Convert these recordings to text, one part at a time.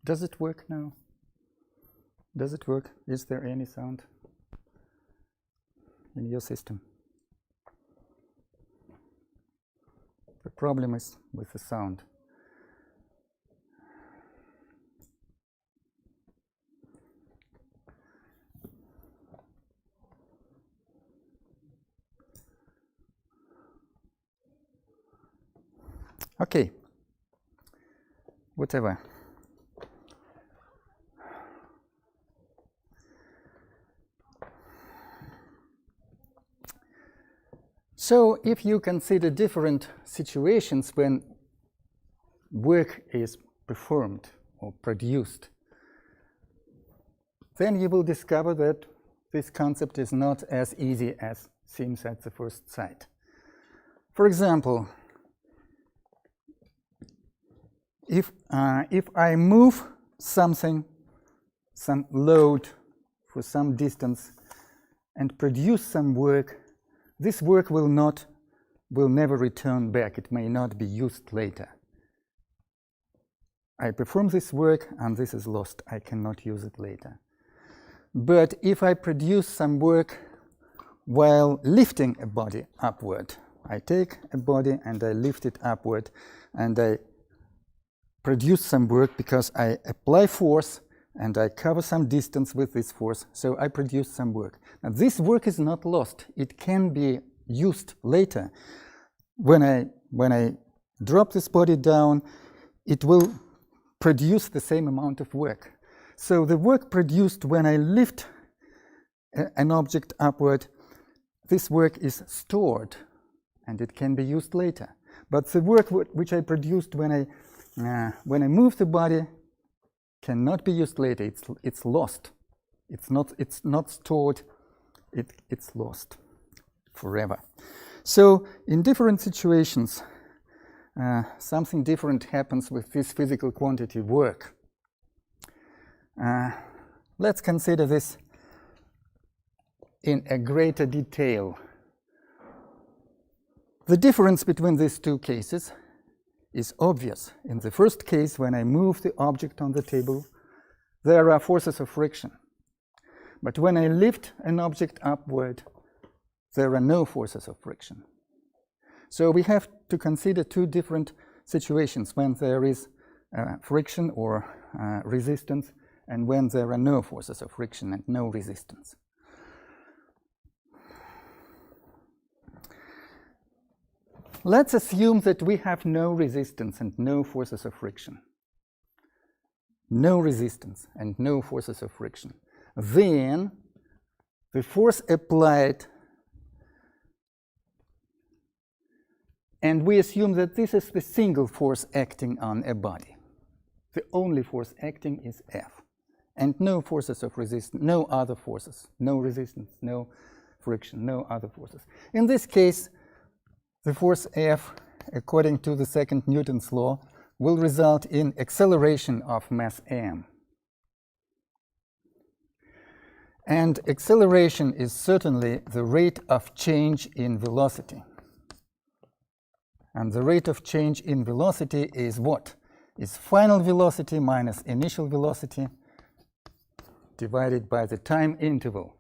Does it work now? Does it work? Is there any sound in your system? The problem is with the sound. Okay, whatever. So if you consider different situations when work is performed or produced, then you will discover that this concept is not as easy as seems at the first sight. For example, if I move something, some load for some distance and produce some work, this work will never return back. It may not be used later. I perform this work and this is lost. I cannot use it later. But if I produce some work while lifting a body upward, I take a body and I lift it upward and I produce some work because I apply force and I cover some distance with this force, so I produce some work. Now this work is not lost. It can be used later. When I drop this body down, it will produce the same amount of work. So the work produced when I lift an object upward, this work is stored and it can be used later. But the work which I produced when I move the body cannot be used later. It's lost. It's not stored. It's lost forever. So in different situations, something different happens with this physical quantity work. Let's consider this in a greater detail. The difference between these two cases is obvious. In the first case, when I move the object on the table, there are forces of friction. But when I lift an object upward, there are no forces of friction. So we have to consider two different situations, when there is friction or resistance, and when there are no forces of friction and no resistance. Let's assume that we have no resistance and no forces of friction. No resistance and no forces of friction. Then the force applied, and we assume that this is the single force acting on a body. The only force acting is F, and no forces of resistance, no other forces, no resistance, no friction, no other forces. In this case, the force F, according to the second Newton's law, will result in acceleration of mass m. And acceleration is certainly the rate of change in velocity. And the rate of change in velocity is what? Is final velocity minus initial velocity divided by the time interval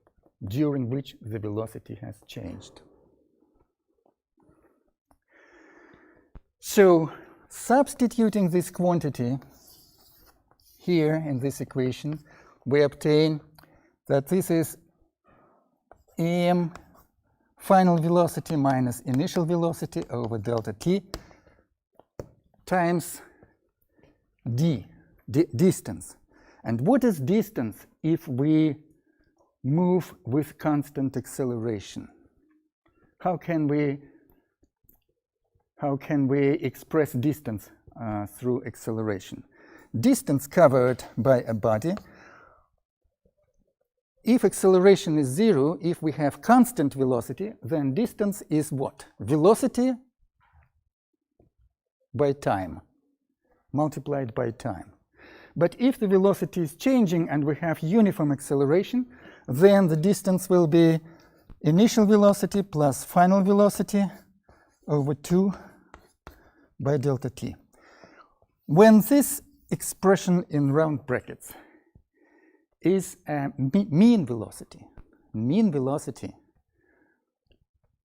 during which the velocity has changed. So, substituting this quantity here in this equation, we obtain that this is m final velocity minus initial velocity over delta t times distance. And what is distance if we move with constant acceleration? How can we express distance through acceleration? Distance covered by a body, if acceleration is 0, if we have constant velocity, then distance is what? Velocity by time, multiplied by time. But if the velocity is changing and we have uniform acceleration, then the distance will be initial velocity plus final velocity over 2 by delta t. When this expression in round brackets is a mean velocity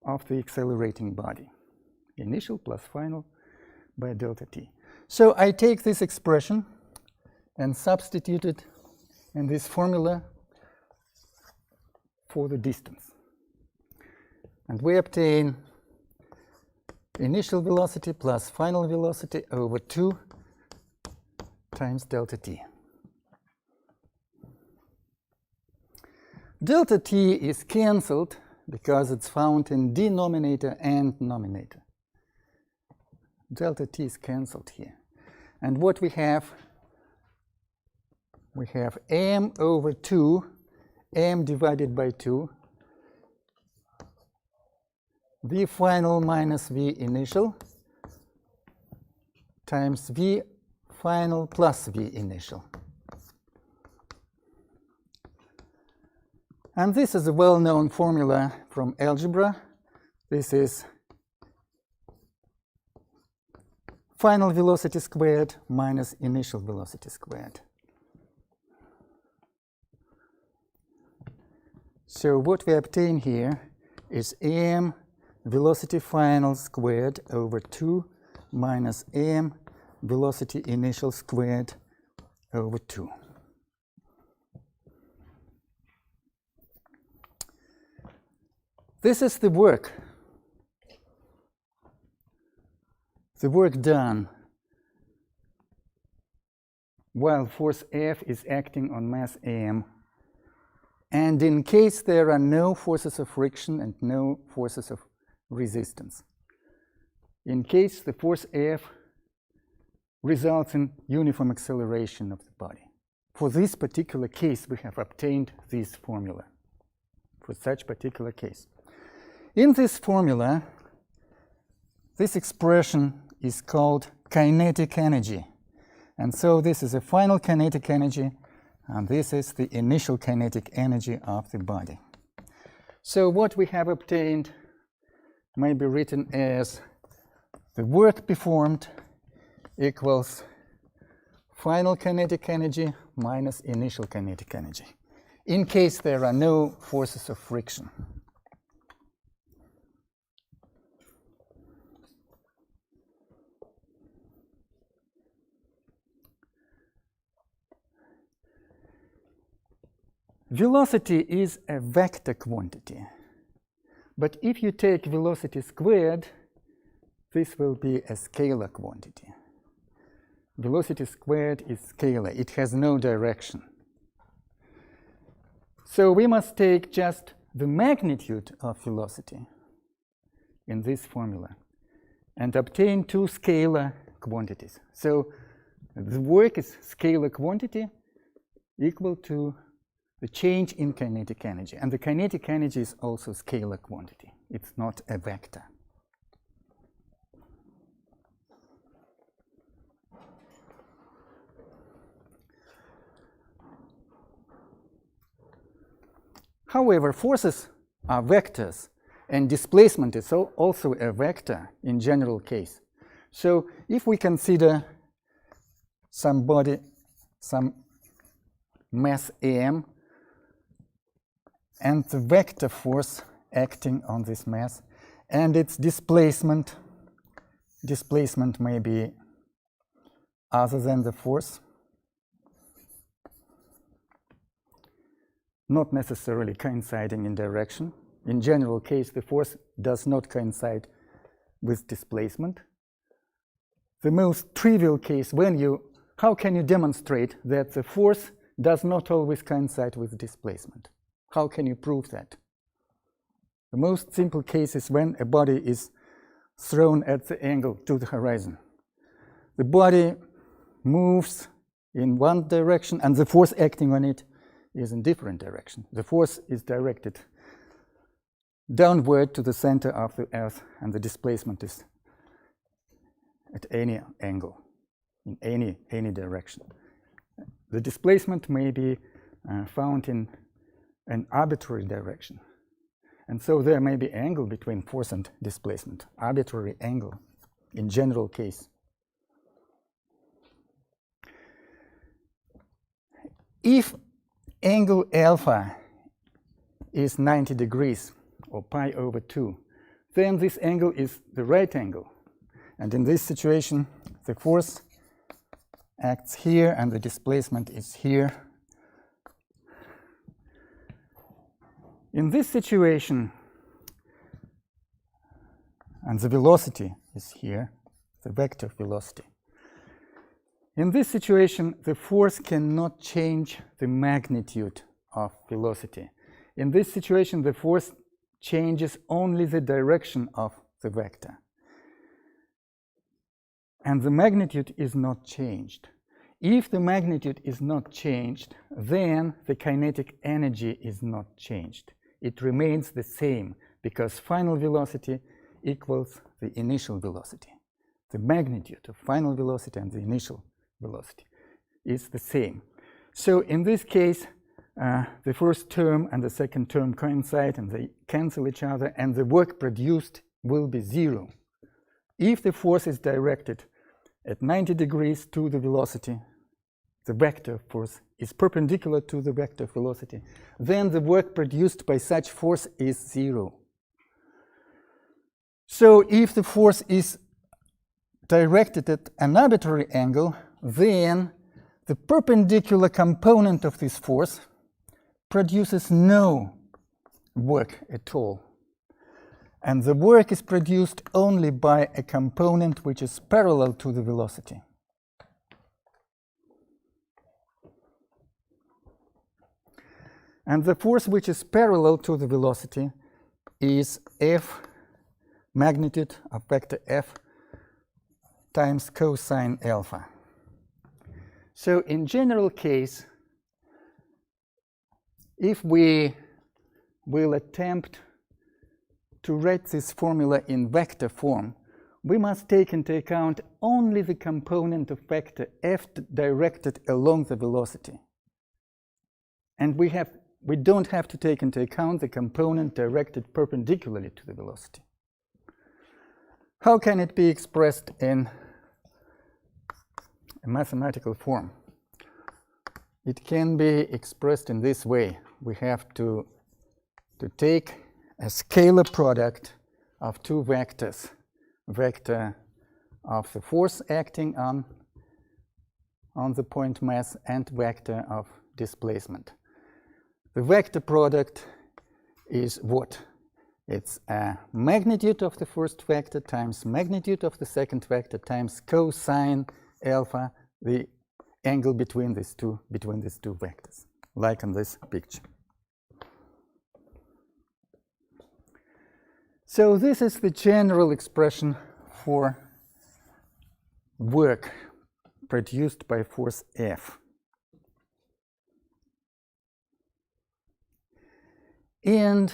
of the accelerating body, initial plus final by delta t. So I take this expression and substitute it in this formula for the distance. And we obtain initial velocity plus final velocity over 2 times delta t. Delta t is cancelled because it's found in denominator and numerator. Delta t is cancelled here. And what we have m over 2, m divided by 2, v final minus v initial times v final plus v initial. And this is a well-known formula from algebra. This is final velocity squared minus initial velocity squared. So what we obtain here is m velocity final squared over 2 minus m velocity initial squared over 2. This is the work done while force F is acting on mass m, and in case there are no forces of friction and no forces of resistance. In case the force F results in uniform acceleration of the body. For this particular case, we have obtained this formula for such particular case. In this formula, this expression is called kinetic energy. And so this is a final kinetic energy, and this is the initial kinetic energy of the body. So what we have obtained may be written as the work performed equals final kinetic energy minus initial kinetic energy, in case there are no forces of friction. Velocity is a vector quantity, but if you take velocity squared, this will be a scalar quantity. Velocity squared is scalar. It has no direction. So we must take just the magnitude of velocity in this formula and obtain two scalar quantities. So the work is scalar quantity equal to the change in kinetic energy. And the kinetic energy is also scalar quantity. It's not a vector. However, forces are vectors, and displacement is also a vector in general case. So if we consider some body, some mass m, and the vector force acting on this mass, and its displacement may be other than the force, not necessarily coinciding in direction. In general case, the force does not coincide with displacement. The most trivial case, how can you demonstrate that the force does not always coincide with displacement? How can you prove that? The most simple case is when a body is thrown at the angle to the horizon. The body moves in one direction, and the force acting on it is in different direction. The force is directed downward to the center of the Earth, and the displacement is at any angle, in any direction. The displacement may be found in an arbitrary direction. And so there may be angle between force and displacement, arbitrary angle. in general case. If angle alpha is 90 degrees, or pi over 2, then this angle is the right angle. And in this situation, the force acts here and the displacement is here. In this situation, and the velocity is here, the vector velocity. In this situation, the force cannot change the magnitude of velocity. In this situation, the force changes only the direction of the vector. And the magnitude is not changed. If the magnitude is not changed, then the kinetic energy is not changed. It remains the same because final velocity equals the initial velocity. The magnitude of final velocity and the initial velocity is the same. So in this case, the first term and the second term coincide and they cancel each other, and the work produced will be zero. If the force is directed at 90 degrees to the velocity, the vector force is perpendicular to the vector velocity, then the work produced by such force is zero. So if the force is directed at an arbitrary angle, then the perpendicular component of this force produces no work at all. And the work is produced only by a component which is parallel to the velocity. And the force which is parallel to the velocity is F, magnitude of vector F, times cosine alpha. So in general case, if we will attempt to write this formula in vector form, we must take into account only the component of vector F directed along the velocity. And we don't have to take into account the component directed perpendicularly to the velocity. How can it be expressed in a mathematical form? It can be expressed in this way. We have to take a scalar product of two vectors, vector of the force acting on the point mass and vector of displacement. The vector product is what? It's a magnitude of the first vector times magnitude of the second vector times cosine alpha, the angle between these two vectors, like in this picture. So this is the general expression for work produced by force F. And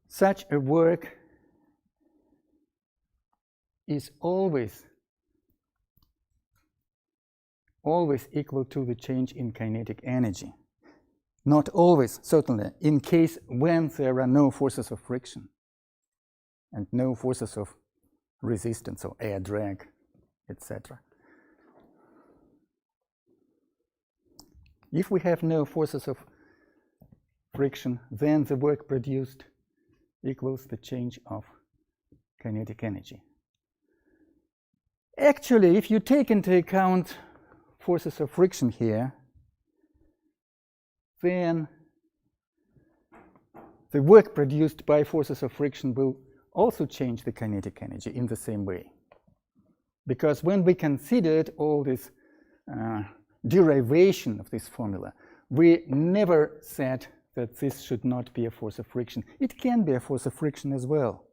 such a work is always equal to the change in kinetic energy. Not always, certainly, in case when there are no forces of friction and no forces of resistance or air drag, etc. If we have no forces of friction, then the work produced equals the change of kinetic energy. Actually, if you take into account forces of friction here, then the work produced by forces of friction will also change the kinetic energy in the same way. Because when we considered all this derivation of this formula, we never said that this should not be a force of friction. It can be a force of friction as well.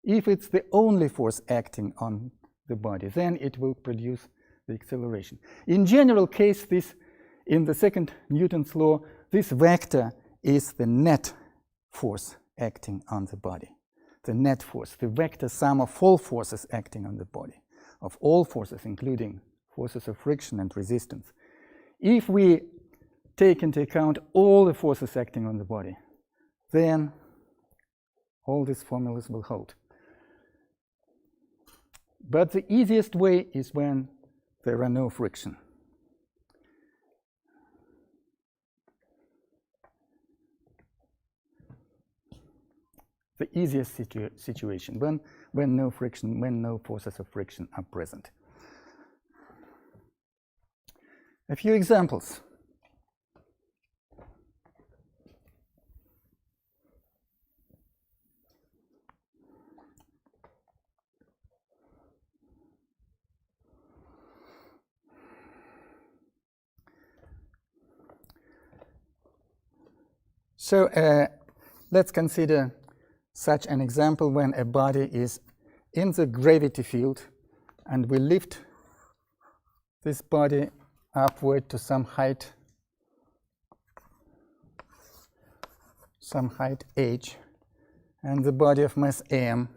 If it's the only force acting on the body, then it will produce the acceleration. In general case, in the second Newton's law, this vector is the net force acting on the body. The net force, the vector sum of all forces acting on the body, of all forces, including forces of friction and resistance. If we take into account all the forces acting on the body, then all these formulas will hold. But the easiest way is when there are no friction. The easiest situation when no friction, when no forces of friction are present. A few examples. So let's consider such an example when a body is in the gravity field and we lift this body upward to some height h, and the body of mass m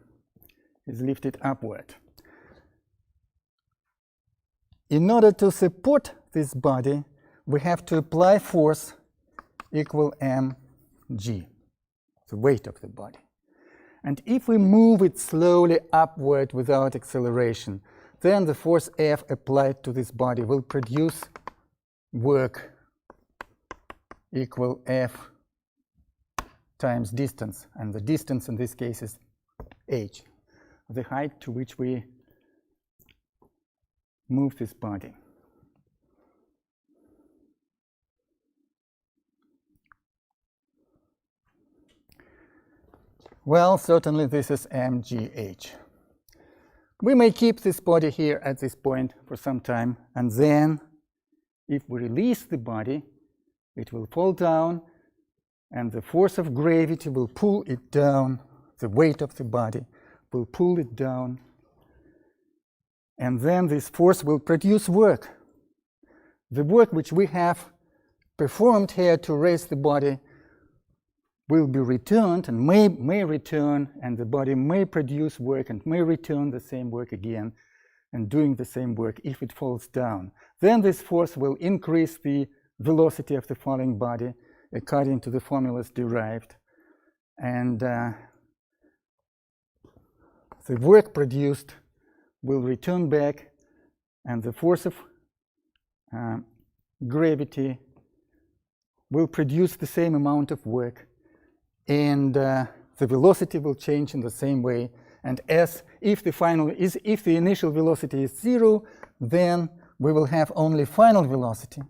is lifted upward. In order to support this body, we have to apply force equal mg, the weight of the body. And if we move it slowly upward without acceleration, then the force F applied to this body will produce work equal F times distance. And the distance in this case is h, the height to which we move this body. Well, certainly this is mgh. We may keep this body here at this point for some time, and then if we release the body, it will fall down, and the force of gravity will pull it down, the weight of the body will pull it down, and then this force will produce work. The work which we have performed here to raise the body will be returned and may return, and the body may produce work and may return the same work again and doing the same work if it falls down. Then this force will increase the velocity of the falling body according to the formulas derived, and the work produced will return back, and the force of gravity will produce the same amount of work, and the velocity will change in the same way. And if the initial velocity is 0, then we will have only final velocity.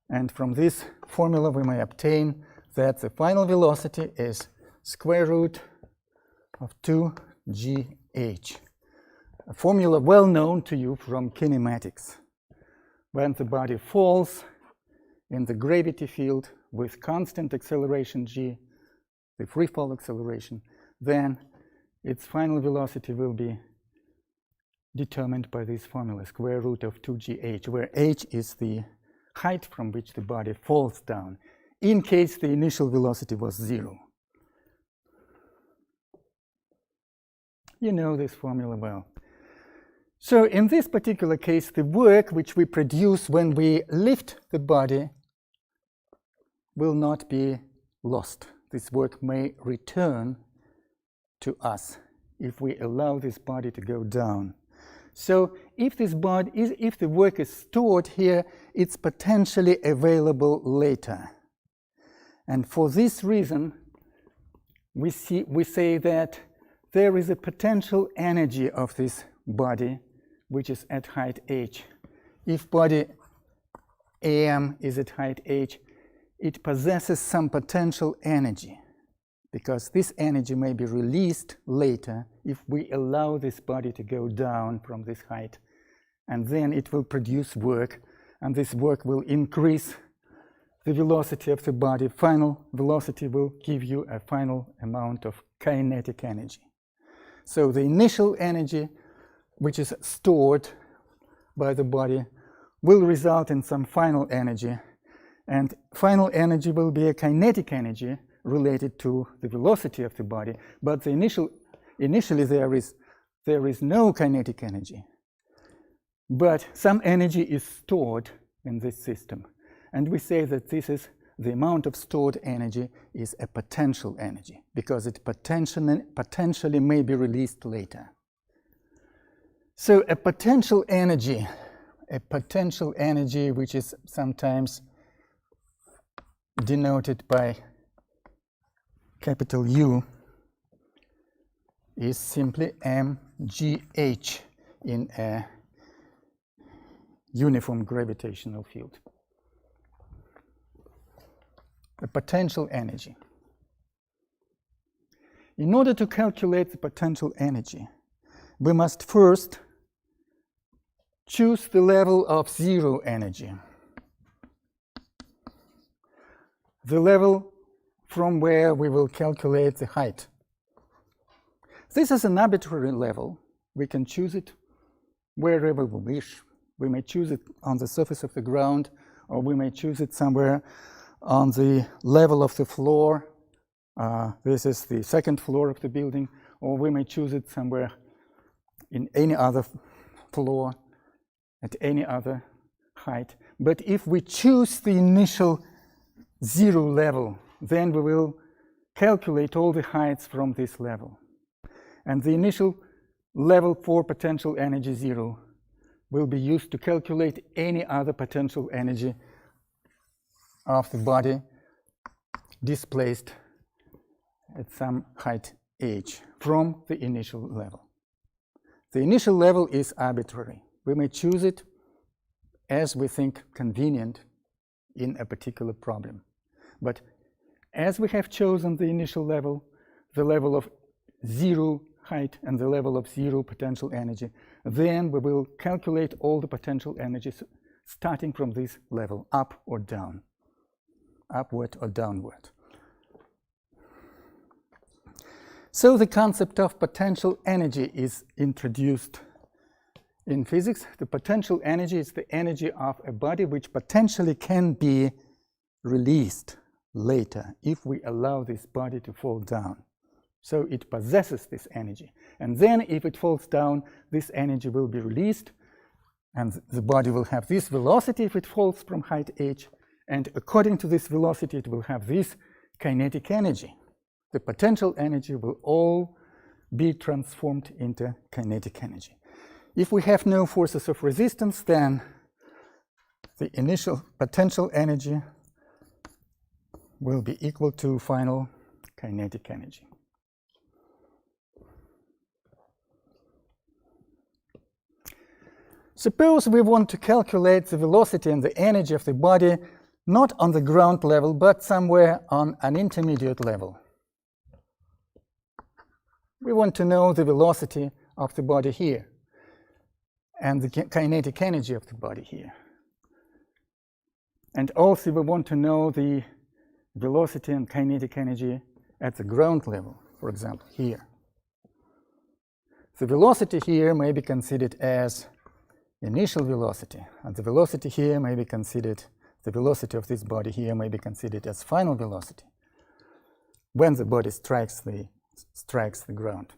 And from this formula we may obtain that the final velocity is square root of 2gh, a formula well known to you from kinematics. When the body falls in the gravity field with constant acceleration g, the free fall acceleration, then its final velocity will be determined by this formula, square root of 2gh, where h is the height from which the body falls down, in case the initial velocity was 0. You know this formula well. So in this particular case, the work which we produce when we lift the body will not be lost. This work may return to us if we allow this body to go down. So if the work is stored here, it's potentially available later. And for this reason, we say that there is a potential energy of this body which is at height h. If body am is at height h, it possesses some potential energy, because this energy may be released later if we allow this body to go down from this height, and then it will produce work, and this work will increase the velocity of the body. Final velocity will give you a final amount of kinetic energy. So the initial energy which is stored by the body will result in some final energy, and final energy will be a kinetic energy related to the velocity of the body, but initially there is no kinetic energy, but some energy is stored in this system, and we say that this is the amount of stored energy is a potential energy, because it potentially may be released later. So a potential energy which is sometimes denoted by capital U, is simply mgh in a uniform gravitational field. A potential energy. In order to calculate the potential energy, we must first choose the level of zero energy, the level from where we will calculate the height. This is an arbitrary level. We can choose it wherever we wish. We may choose it on the surface of the ground, or we may choose it somewhere on the level of the floor. This is the second floor of the building, or we may choose it somewhere in any other floor at any other height. But if we choose the initial zero level, then we will calculate all the heights from this level. And the initial level for potential energy zero will be used to calculate any other potential energy of the body displaced at some height h from the initial level. The initial level is arbitrary. We may choose it as we think convenient in a particular problem. But as we have chosen the initial level, the level of zero height and the level of zero potential energy, then we will calculate all the potential energies starting from this level, up or down, upward or downward. So the concept of potential energy is introduced in physics. The potential energy is the energy of a body which potentially can be released later if we allow this body to fall down. So it possesses this energy. And then if it falls down, this energy will be released, and the body will have this velocity if it falls from height h, and according to this velocity it will have this kinetic energy. The potential energy will all be transformed into kinetic energy. If we have no forces of resistance, then the initial potential energy will be equal to final kinetic energy. Suppose we want to calculate the velocity and the energy of the body not on the ground level, but somewhere on an intermediate level. We want to know the velocity of the body here and the kinetic energy of the body here. And also we want to know the velocity and kinetic energy at the ground level, for example, here. The velocity here may be considered as initial velocity, and the velocity here may be considered, the velocity of this body here may be considered as final velocity when the body strikes the ground.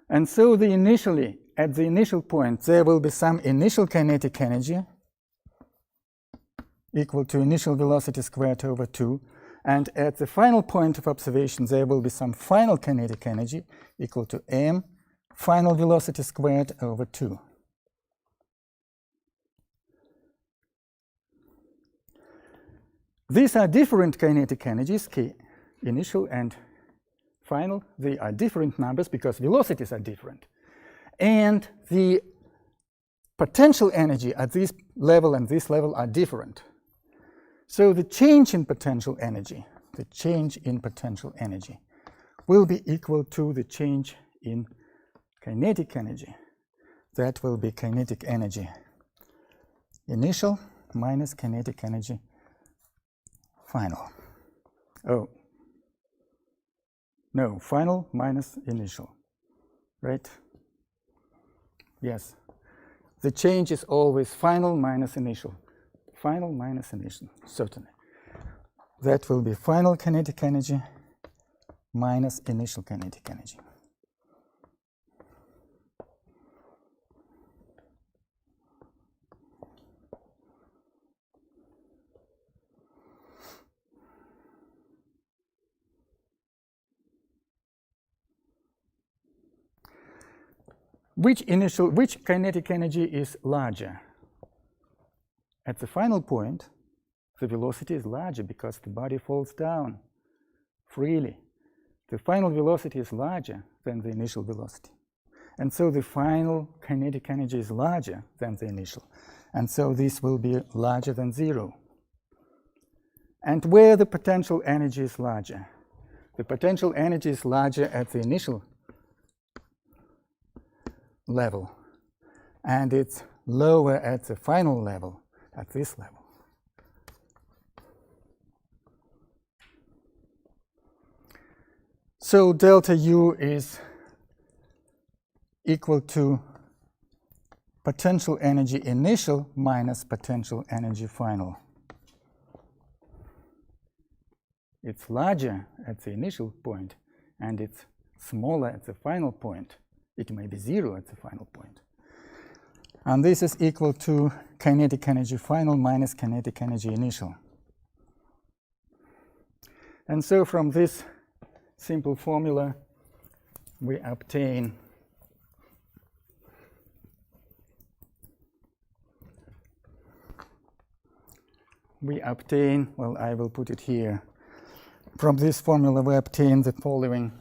And so at the initial point, there will be some initial kinetic energy equal to initial velocity squared over 2, and at the final point of observation, there will be some final kinetic energy equal to m final velocity squared over 2. These are different kinetic energies, initial and final. They are different numbers because velocities are different. And the potential energy at this level and this level are different. So the change in potential energy will be equal to the change in kinetic energy. That will be kinetic energy initial minus kinetic energy final. Oh, no, final minus initial, right? Yes. The change is always final minus initial. Final minus initial, certainly. That will be final kinetic energy minus initial kinetic energy. which kinetic energy is larger? At the final point, the velocity is larger because the body falls down freely. The final velocity is larger than the initial velocity. And so the final kinetic energy is larger than the initial. And so this will be larger than 0. And where the potential energy is larger? The potential energy is larger at the initial level, and it's lower at the final level, at this level. So delta U is equal to potential energy initial minus potential energy final. It's larger at the initial point, and it's smaller at the final point. It may be 0 at the final point. And this is equal to kinetic energy final minus kinetic energy initial. And so from this simple formula, we obtain well, I will put it here. From this formula, we obtain the following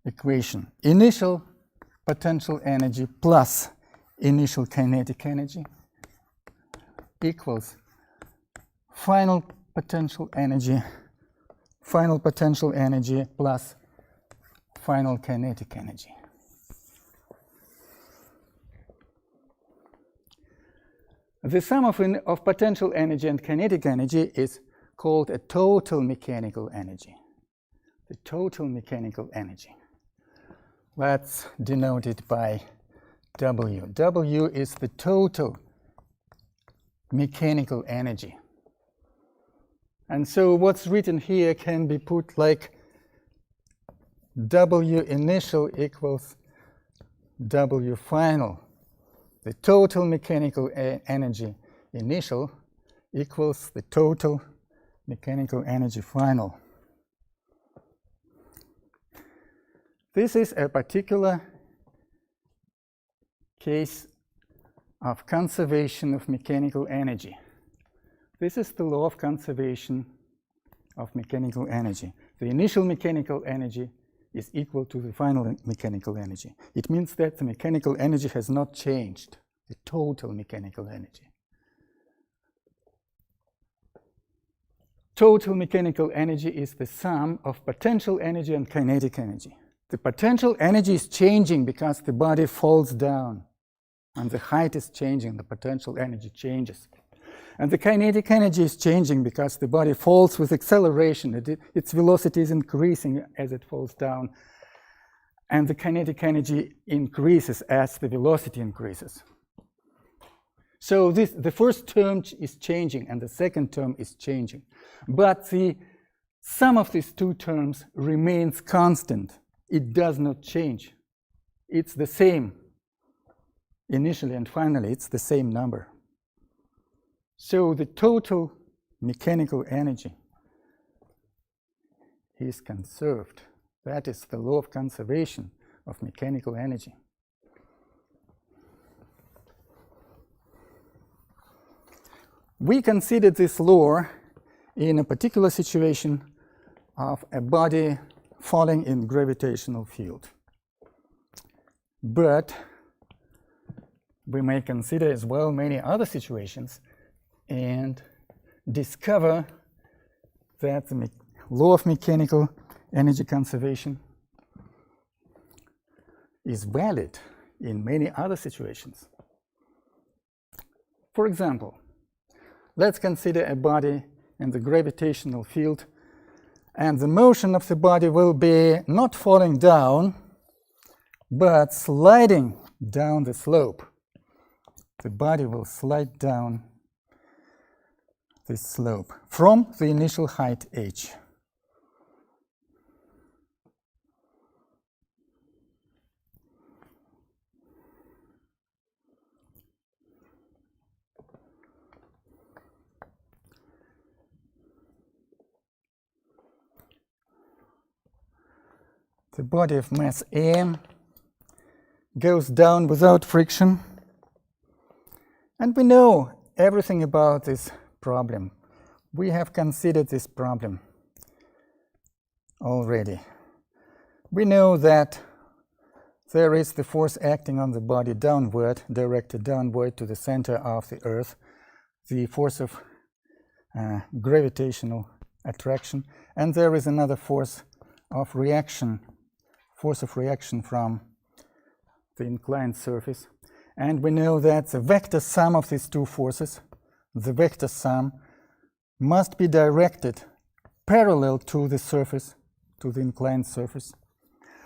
equation. Initial potential energy plus initial kinetic energy equals final potential energy plus final kinetic energy. The sum of potential energy and kinetic energy is called a total mechanical energy. The total mechanical energy. Let's denote it by W. W is the total mechanical energy. And so what's written here can be put like W initial equals W final. The total mechanical energy initial equals the total mechanical energy final. This is a particular case of conservation of mechanical energy. This is the law of conservation of mechanical energy. The initial mechanical energy is equal to the final mechanical energy. It means that the mechanical energy has not changed, the total mechanical energy. Total mechanical energy is the sum of potential energy and kinetic energy. The potential energy is changing because the body falls down, and the height is changing, the potential energy changes. And the kinetic energy is changing because the body falls with acceleration. Its velocity is increasing as it falls down, and the kinetic energy increases as the velocity increases. So the first term is changing, and the second term is changing. But the sum of these two terms remains constant. It does not change. It's the same. Initially and finally, it's the same number. So the total mechanical energy is conserved. That is the law of conservation of mechanical energy. We considered this law in a particular situation of a body falling in gravitational field. But we may consider as well many other situations and discover that the law of mechanical energy conservation is valid in many other situations. For example, let's consider a body in the gravitational field, and the motion of the body will be not falling down, but sliding down the slope. The body will slide down this slope from the initial height h. The body of mass m goes down without friction. And we know everything about this problem. We have considered this problem already. We know that there is the force acting on the body downward, directed downward to the center of the Earth, the force of gravitational attraction, and there is another force of reaction from the inclined surface. And we know that the vector sum of these two forces, the vector sum, must be directed parallel to the surface, to the inclined surface.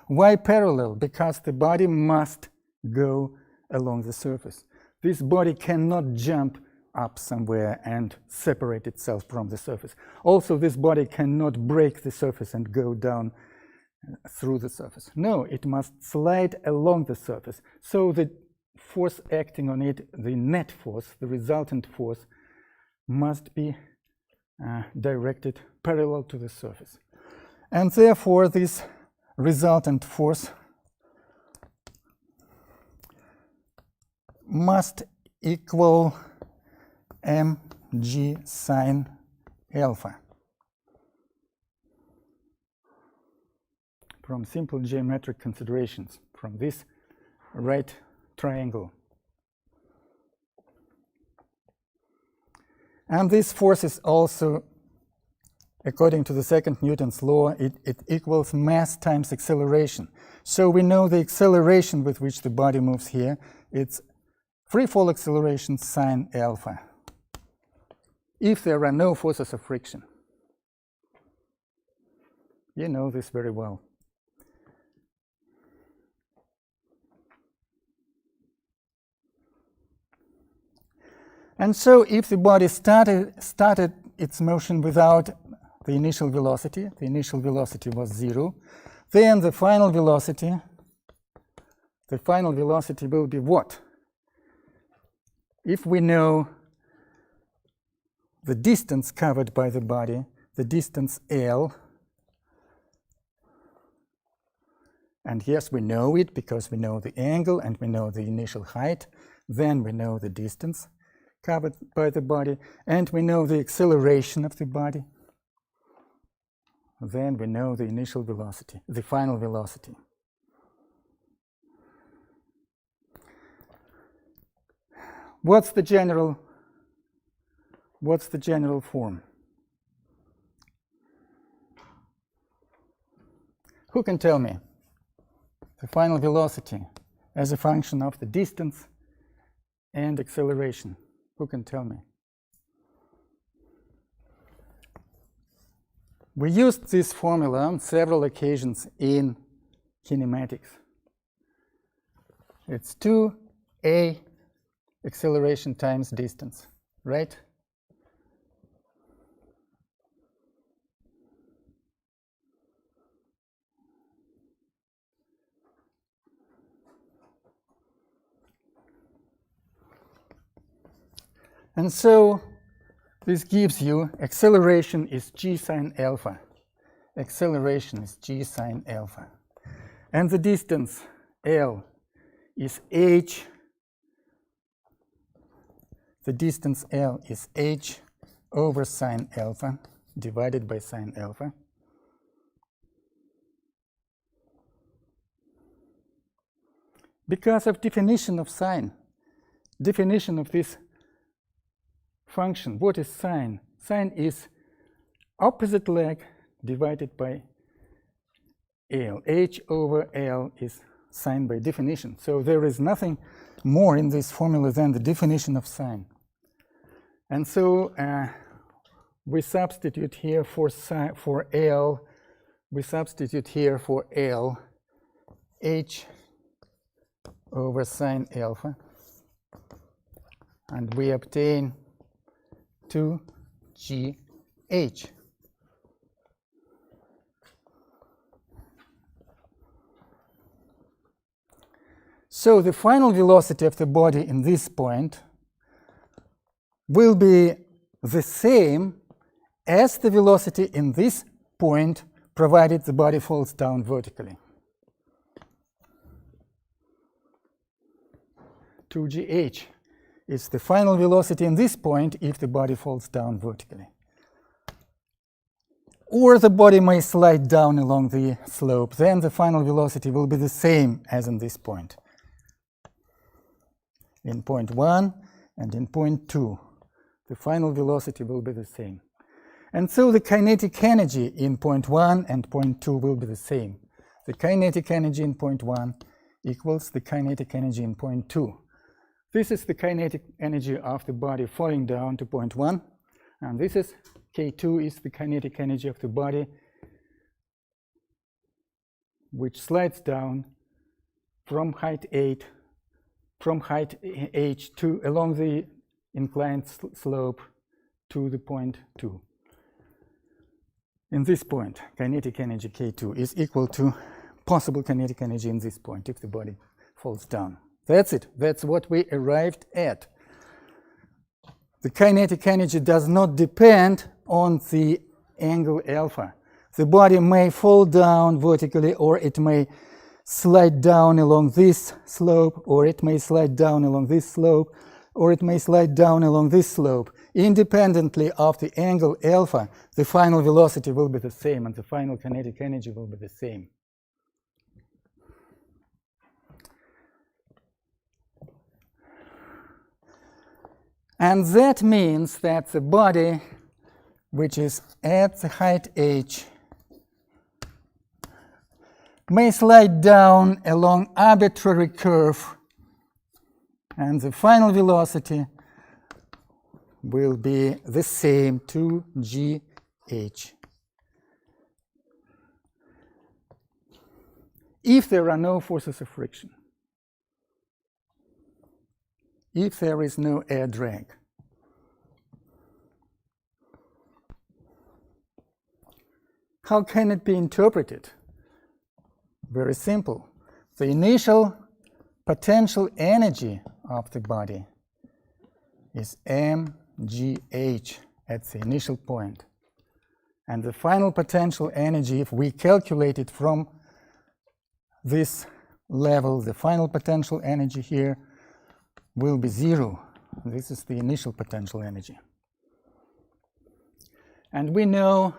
Why parallel? Because the body must go along the surface. This body cannot jump up somewhere and separate itself from the surface. Also, this body cannot break the surface and go down through the surface. No, it must slide along the surface. So the force acting on it, the net force, the resultant force, must be directed parallel to the surface. And therefore, this resultant force must equal mg sine alpha. From simple geometric considerations, from this right triangle. And this force is also, according to the second Newton's law, it equals mass times acceleration. So we know the acceleration with which the body moves here. It's free fall acceleration sine alpha, if there are no forces of friction. You know this very well. And so if the body started its motion without the initial velocity was 0, then the final velocity will be what? If we know the distance covered by the body, the distance L, and yes, we know it because we know the angle and we know the initial height, then we know the distance covered by the body, and we know the acceleration of the body. Then we know the initial velocity, the final velocity. What's the general form? Who can tell me? The final velocity as a function of the distance and acceleration. Who can tell me? We used this formula on several occasions in kinematics. It's 2a acceleration times distance, right? And so this gives you acceleration is g sine alpha. Acceleration is g sine alpha. And the distance L is h. The distance L is h over sine alpha divided by sine alpha. Because of definition of sine, definition of this function. What is sine? Sine is opposite leg divided by L. H over L is sine by definition. So there is nothing more in this formula than the definition of sine. And so we substitute here for L, we substitute here for L, H over sine alpha, and we obtain 2gh. So the final velocity of the body in this point will be the same as the velocity in this point, provided the body falls down vertically. 2gh. It's the final velocity in this point if the body falls down vertically. Or the body may slide down along the slope. Then the final velocity will be the same as in this point. In point 1 and in point 2, the final velocity will be the same. And so the kinetic energy in point 1 and point 2 will be the same. The kinetic energy in point 1 equals the kinetic energy in point 2. This is the kinetic energy of the body falling down to point 1, and this is K2 is the kinetic energy of the body which slides down from height h to along the inclined slope to the point 2. In this point, kinetic energy K2 is equal to possible kinetic energy in this point if the body falls down. That's it. That's what we arrived at. The kinetic energy does not depend on the angle alpha. The body may fall down vertically, or it may slide down along this slope, or it may slide down along this slope, or it may slide down along this slope. Independently of the angle alpha, the final velocity will be the same, and the final kinetic energy will be the same. And that means that the body, which is at the height h, may slide down along arbitrary curve, and the final velocity will be the same, 2gh. If there are no forces of friction, if there is no air drag. How can it be interpreted? Very simple. The initial potential energy of the body is mgh at the initial point. And the final potential energy, if we calculate it from this level, the final potential energy here will be 0. This is the initial potential energy. And we know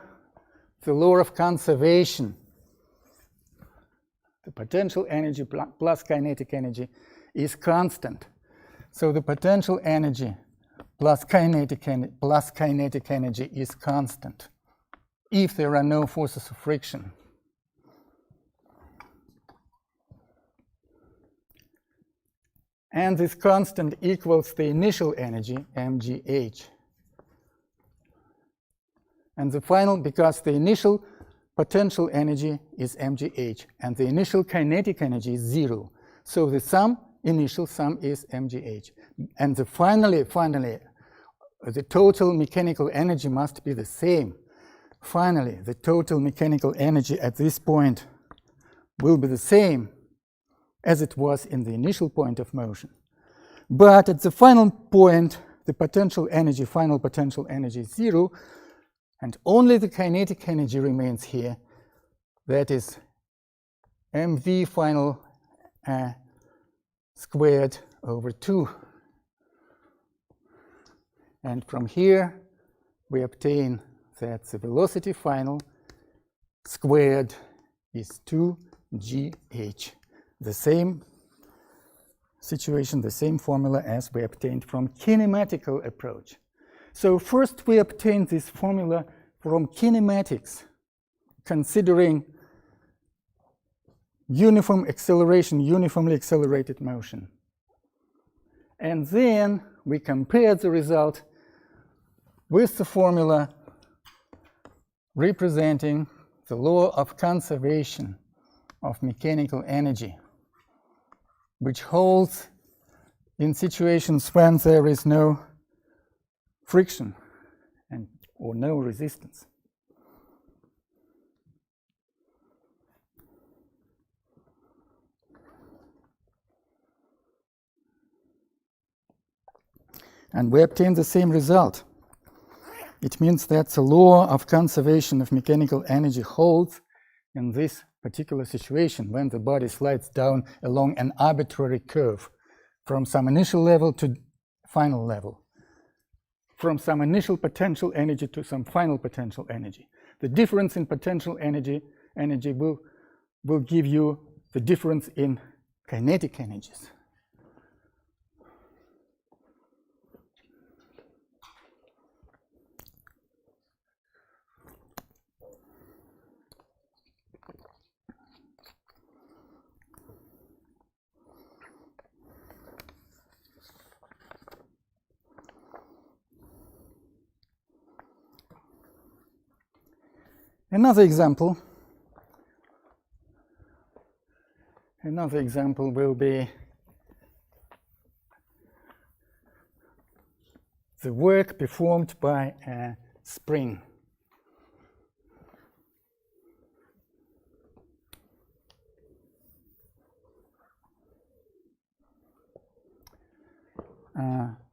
the law of conservation. The potential energy plus kinetic energy is constant. So the potential energy plus kinetic energy is constant if there are no forces of friction. And this constant equals the initial energy, mgh. And the final, because the initial potential energy is mgh, and the initial kinetic energy is 0. So the sum, initial sum, is mgh. And finally, the total mechanical energy must be the same. Finally, the total mechanical energy at this point will be the same as it was in the initial point of motion. But at the final point, the potential energy, final potential energy is 0, and only the kinetic energy remains here. That is mv final squared over 2. And from here, we obtain that the velocity final squared is 2gh. The same situation, the same formula as we obtained from kinematical approach. So first we obtained this formula from kinematics, considering uniform acceleration, uniformly accelerated motion. And then we compared the result with the formula representing the law of conservation of mechanical energy, which holds in situations when there is no friction or no resistance. And we obtain the same result. It means that the law of conservation of mechanical energy holds in this particular situation when the body slides down along an arbitrary curve. from some initial level to final level, from some initial potential energy to some final potential energy. The difference in potential energy will give you the difference in kinetic energies. Another example will be the work performed by a spring.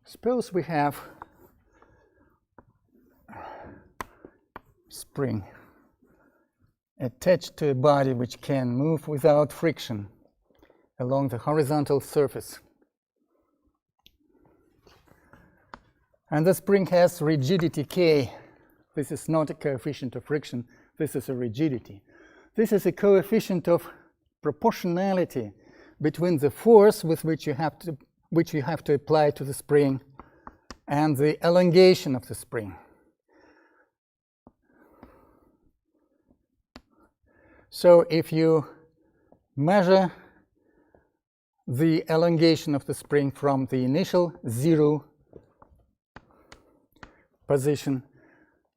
Suppose we have spring attached to a body which can move without friction along the horizontal surface. And the spring has rigidity K. This is not a coefficient of friction, this is a rigidity. This is a coefficient of proportionality between the force with which you have to apply to the spring and the elongation of the spring. So if you measure the elongation of the spring from the initial 0 position,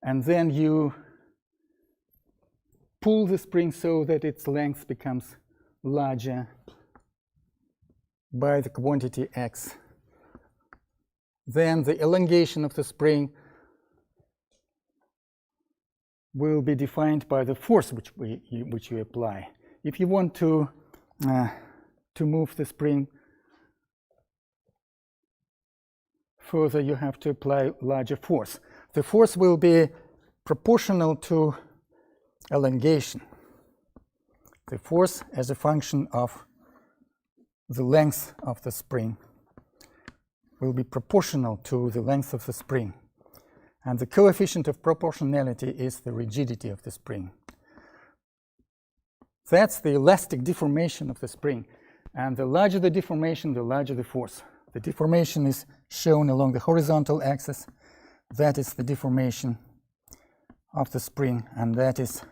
and then you pull the spring so that its length becomes larger by the quantity x, then the elongation of the spring will be defined by the force which you apply. If you want to move the spring further, you have to apply larger force. The force will be proportional to elongation. The force as a function of the length of the spring will be proportional to the length of the spring. And the coefficient of proportionality is the rigidity of the spring. That's the elastic deformation of the spring. And the larger the deformation, the larger the force. The deformation is shown along the horizontal axis. That is the deformation of the spring, and that is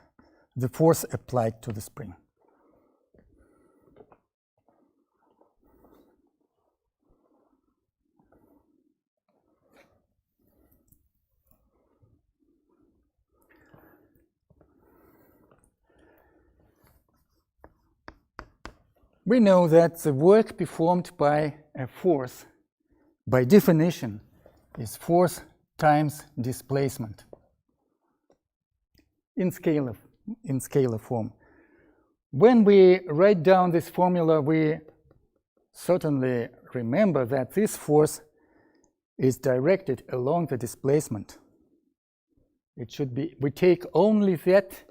the force applied to the spring. We know that the work performed by a force, by definition, is force times displacement in scalar form. When we write down this formula, we certainly remember that this force is directed along the displacement. It should be, we take only that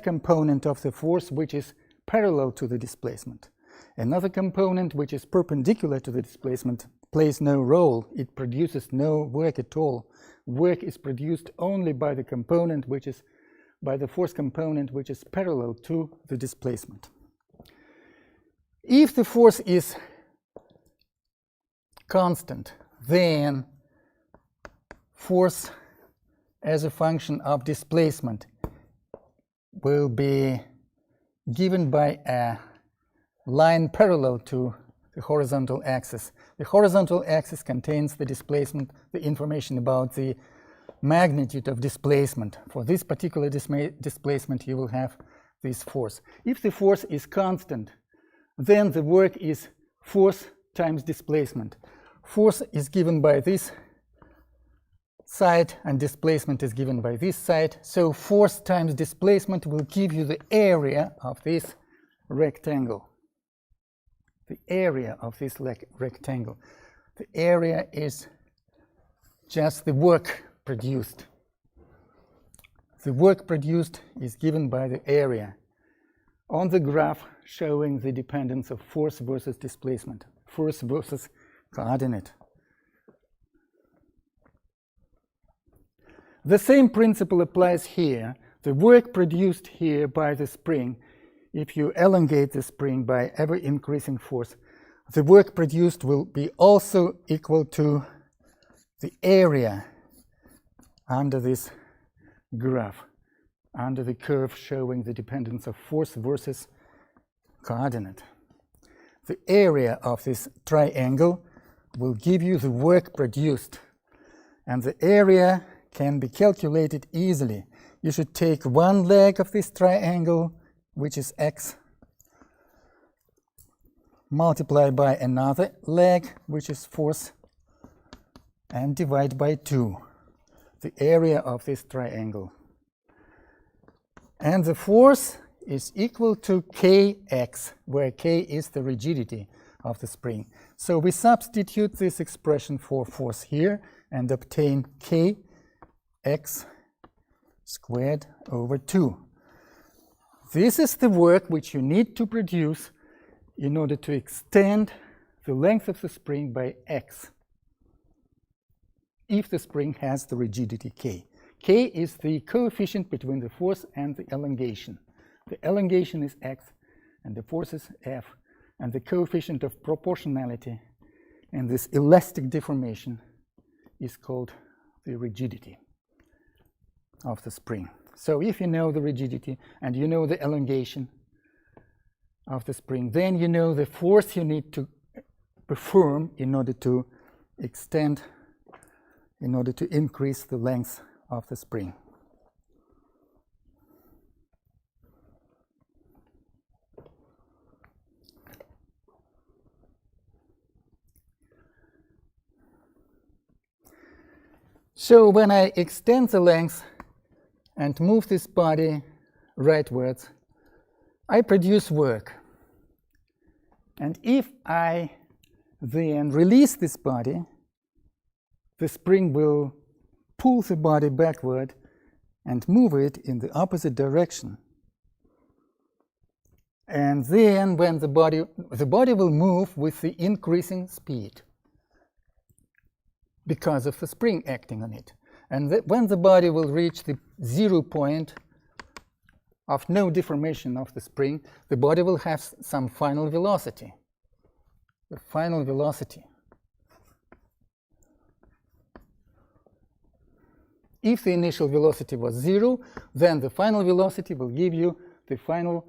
component of the force which is parallel to the displacement. Another component which is perpendicular to the displacement plays no role. It produces no work at all. Work is produced only by the component which is, by the force component which is parallel to the displacement. If the force is constant, then force as a function of displacement will be given by a line parallel to the horizontal axis. The horizontal axis contains the displacement, the information about the magnitude of displacement. For this particular displacement, you will have this force. If the force is constant, then the work is force times displacement. Force is given by this side and displacement is given by this side. So force times displacement will give you the area of this rectangle. The area of this rectangle. The area is just the work produced. The work produced is given by the area on the graph showing the dependence of force versus displacement. force versus coordinate. The same principle applies here. The work produced here by the spring, if you elongate the spring by ever increasing force, the work produced will be also equal to the area under this graph, under the curve showing the dependence of force versus coordinate. The area of this triangle will give you the work produced, and the area can be calculated easily. You should take one leg of this triangle, which is x, multiply by another leg, which is force, and divide by 2, the area of this triangle. And the force is equal to kx, where k is the rigidity of the spring. So we substitute this expression for force here and obtain kx squared over 2. This is the work which you need to produce in order to extend the length of the spring by x, if the spring has the rigidity k. K is the coefficient between the force and the elongation. The elongation is x, and the force is F, and the coefficient of proportionality in this elastic deformation is called the rigidity of the spring. So if you know the rigidity and you know the elongation of the spring, then you know the force you need to perform in order to extend, in order to increase the length of the spring. So when I extend the length and move this body rightwards, I produce work. And if I then release this body, the spring will pull the body backward and move it in the opposite direction. And then when the body will move with the increasing speed because of the spring acting on it. And when the body will reach the 0 point of no deformation of the spring, the body will have some final velocity. The final velocity. If the initial velocity was 0, then the final velocity will give you the final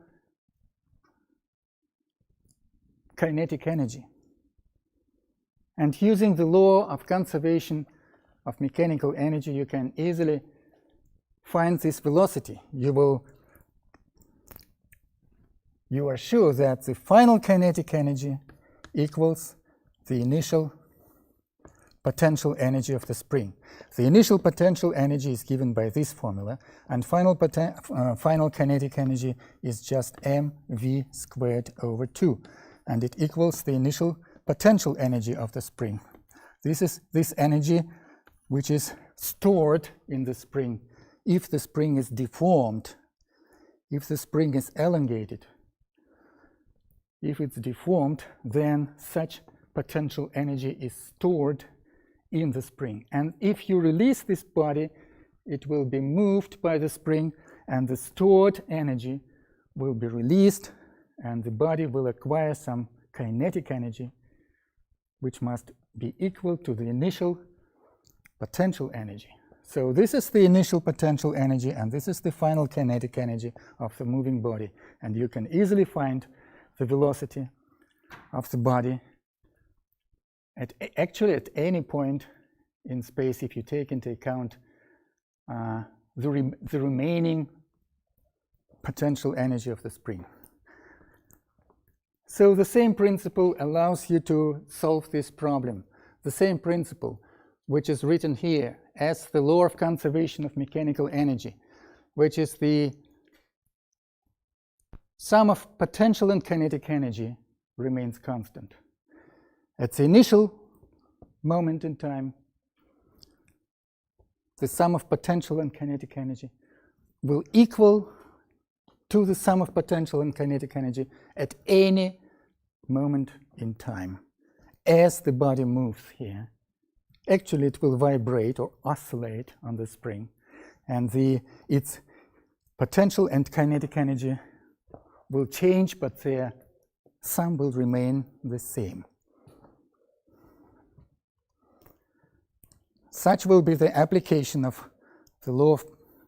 kinetic energy. And using the law of conservation of mechanical energy, you can easily find this velocity. You are sure that the final kinetic energy equals the initial potential energy of the spring. The initial potential energy is given by this formula, and final kinetic energy is just mv squared over 2, and it equals the initial potential energy of the spring. This is this energy which is stored in the spring. If the spring is deformed, if the spring is elongated, if it's deformed, then such potential energy is stored in the spring. And if you release this body, it will be moved by the spring, and the stored energy will be released, and the body will acquire some kinetic energy, which must be equal to the initial potential energy. So this is the initial potential energy, and this is the final kinetic energy of the moving body. And you can easily find the velocity of the body actually at any point in space, if you take into account the remaining potential energy of the spring. So the same principle allows you to solve this problem. The same principle, which is written here as the law of conservation of mechanical energy, which is the sum of potential and kinetic energy remains constant. At the initial moment in time, the sum of potential and kinetic energy will equal to the sum of potential and kinetic energy at any moment in time. as the body moves here. Actually, it will vibrate or oscillate on the spring, and its potential and kinetic energy will change, but their sum will remain the same. Such will be the application of the law of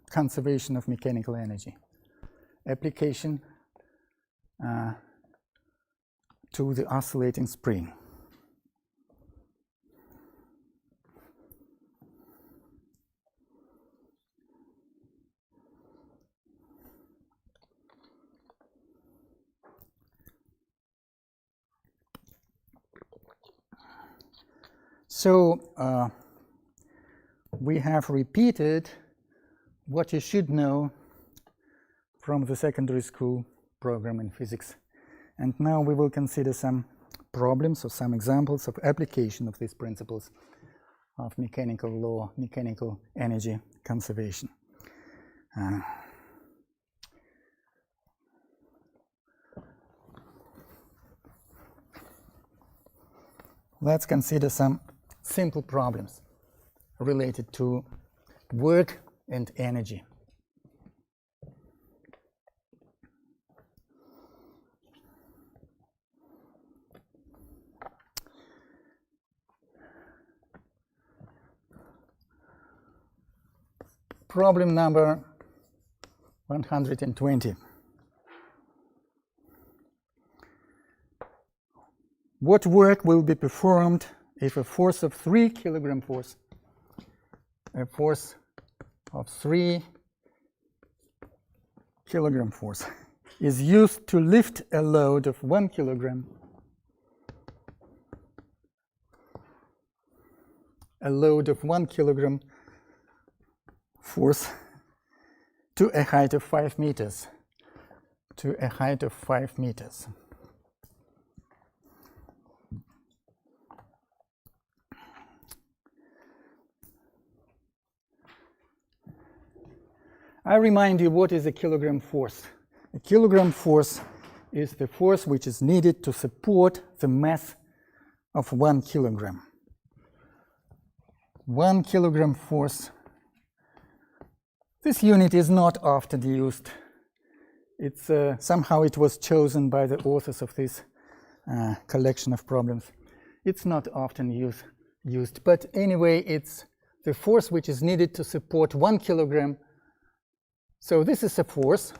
conservation of mechanical energy. Application to the oscillating spring. So we have repeated what you should know from the secondary school program in physics. And now we will consider some problems or some examples of application of these principles of mechanical law, mechanical energy conservation. Let's consider some simple problems related to work and energy. Problem number 120. What work will be performed if a force of 3 kilogram force, a force of 3 kilogram force is used to lift a load of 1 kilogram, a load of 1 kilogram force to a height of 5 meters, to a height of 5 meters. I remind you, what is a kilogram force? A kilogram force is the force which is needed to support the mass of 1 kilogram. 1 kilogram force. This unit is not often used. It's somehow it was chosen by the authors of this collection of problems. It's not often used, but anyway, it's the force which is needed to support 1 kilogram. So this is a force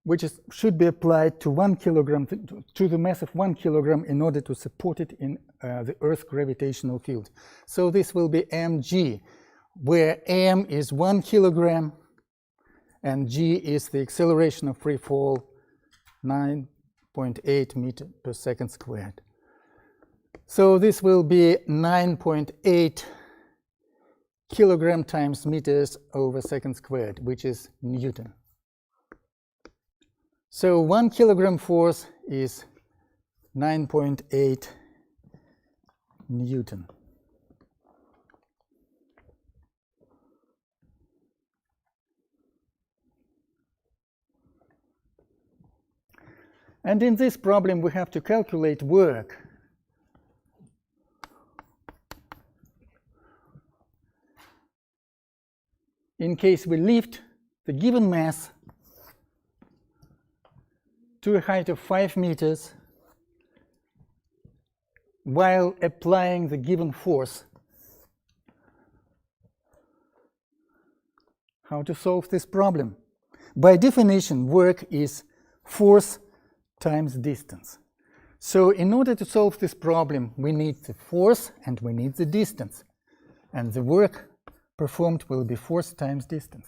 which should be applied to 1 kilogram, to the mass of 1 kilogram in order to support it in the Earth's gravitational field. So this will be mg, where m is 1 kilogram and g is the acceleration of free fall, 9.8 meters per second squared. So this will be 9.8 kilogram times meters over second squared, which is Newton. So 1 kilogram force is 9.8 Newton. And in this problem, we have to calculate work. In case we lift the given mass to a height of 5 meters while applying the given force. How to solve this problem? By definition, work is force times distance. So in order to solve this problem, we need the force and we need the distance. And the work performed will be force times distance.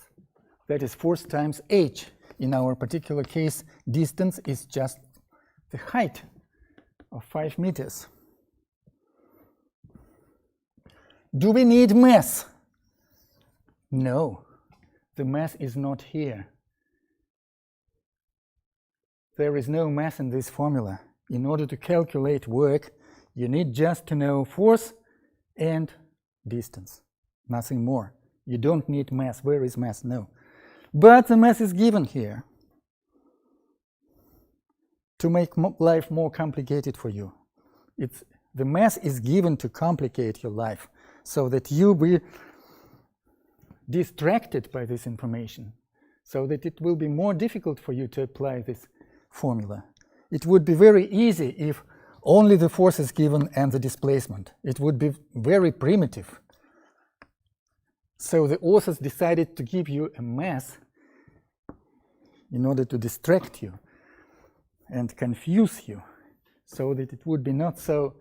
That is force times h. In our particular case, distance is just the height of 5 meters. Do we need mass? No, the mass is not here. There is no mass in this formula. In order to calculate work, you need just to know force and distance. Nothing more. You don't need mass. Where is mass? No. But the mass is given here to make life more complicated for you. the mass is given to complicate your life, so that you be distracted by this information, so that it will be more difficult for you to apply this formula. It would be very easy if only the force is given and the displacement. It would be very primitive. So the authors decided to give you a mass in order to distract you and confuse you, so that it would be not so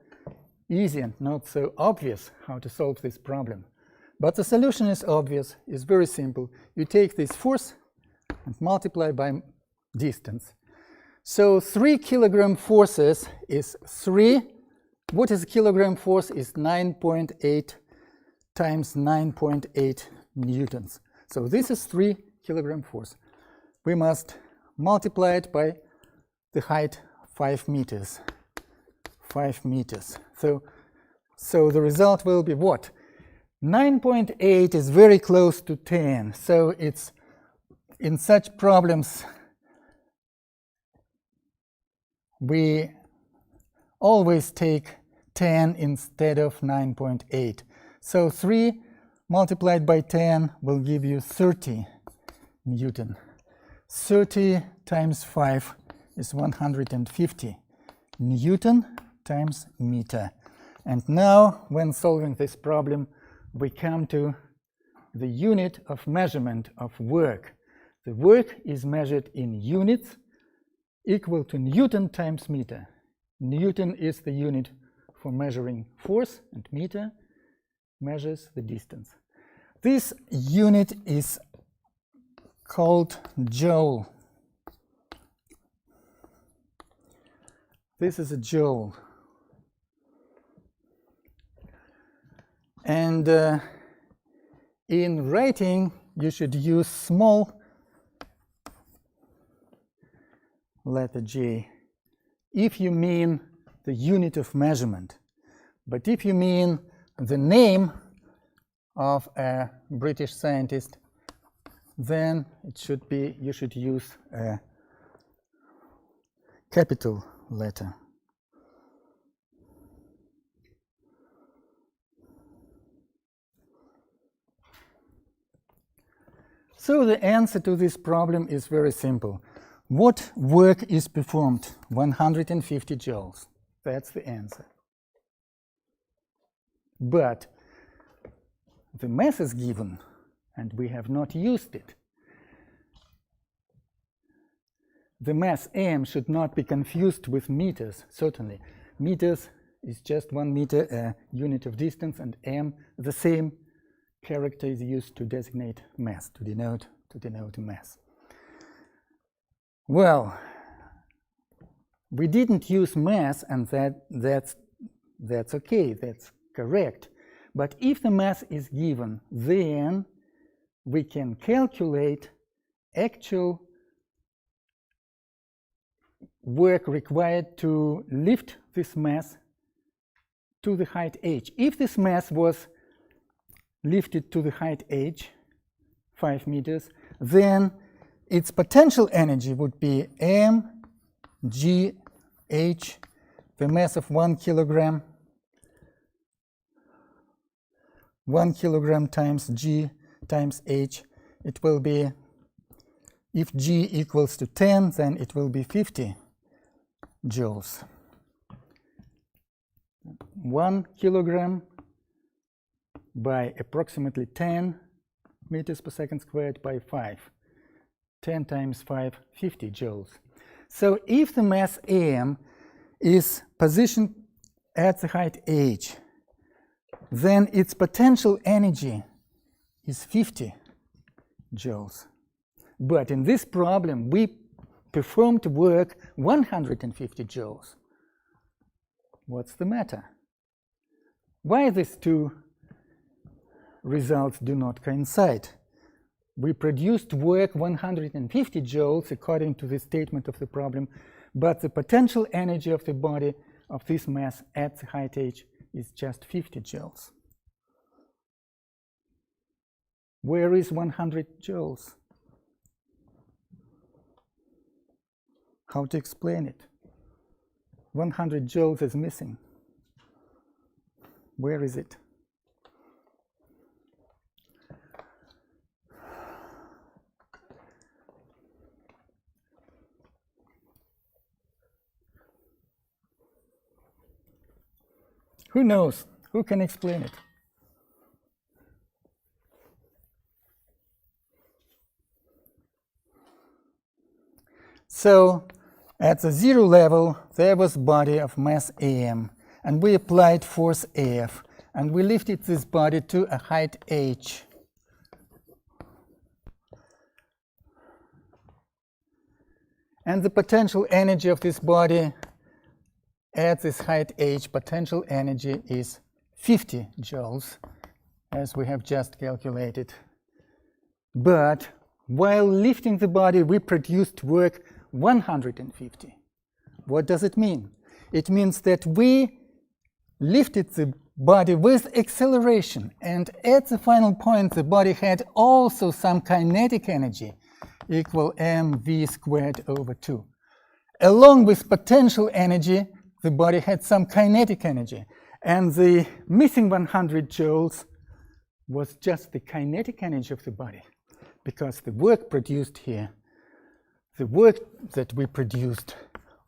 easy and not so obvious how to solve this problem. But the solution is obvious, it's very simple. You take this force and multiply by distance. So 3 kilogram forces is 3. What is a kilogram force? Is 9.8 times 9.8 newtons. So this is 3 kilogram force. We must multiply it by the height 5 meters. 5 meters. So the result will be what? 9.8 is very close to 10. So it's in such problems we always take 10 instead of 9.8. So 3 multiplied by 10 will give you 30 Newton. 30 times 5 is 150 Newton times meter. And now, when solving this problem, we come to the unit of measurement of work. The work is measured in units equal to Newton times meter. Newton is the unit for measuring force, and meter measures the distance. This unit is called joule. This is a joule. And in writing, you should use small letter J if you mean the unit of measurement. But if you mean the name of a British scientist, then it should be, you should use a capital letter. So the answer to this problem is very simple. What work is performed? 150 joules. That's the answer. But the mass is given, and we have not used it. The mass m should not be confused with meters, certainly. Meters is just 1 meter, a unit of distance, and m, the same character is used to designate mass, to denote mass. Well, we didn't use mass, and that's okay, that's correct. But if the mass is given, then we can calculate actual work required to lift this mass to the height h. If this mass was lifted to the height h, 5 meters, then its potential energy would be mgh, the mass of 1 kilogram, 1 kilogram times g times h. It will be, if g equals to 10, then it will be 50 joules. 1 kilogram by approximately 10 meters per second squared by 5. 10 times 5, 50 joules. So if the mass m is positioned at the height h, then its potential energy is 50 joules. But in this problem, we performed work 150 joules. What's the matter? Why these two results do not coincide? We produced work 150 joules according to the statement of the problem, but the potential energy of the body of this mass at the height h is just 50 joules. Where is 100 joules? How to explain it? 100 joules is missing. Where is it? Who knows? Who can explain it? So at the zero level, there was body of mass am, and we applied force F, and we lifted this body to a height h. And the potential energy of this body at this height h, potential energy is 50 joules, as we have just calculated. But while lifting the body, we produced work 150. What does it mean? It means that we lifted the body with acceleration, and at the final point, the body had also some kinetic energy equal mv squared over 2. Along with potential energy, the body had some kinetic energy, and the missing 100 joules was just the kinetic energy of the body, because the work produced here, the work that we produced,